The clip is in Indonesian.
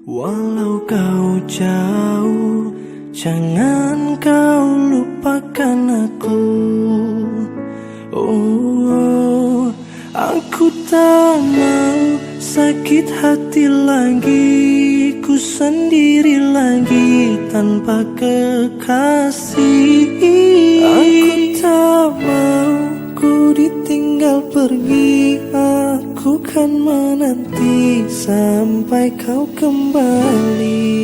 Walau kau jauh, jangan kau lupakan aku. Oh, aku tak mau sakit hati lagi, ku sendiri lagi tanpa kekasih. Aku tak mau ku ditinggal pergi, aku kan menanti sampai kau kembali.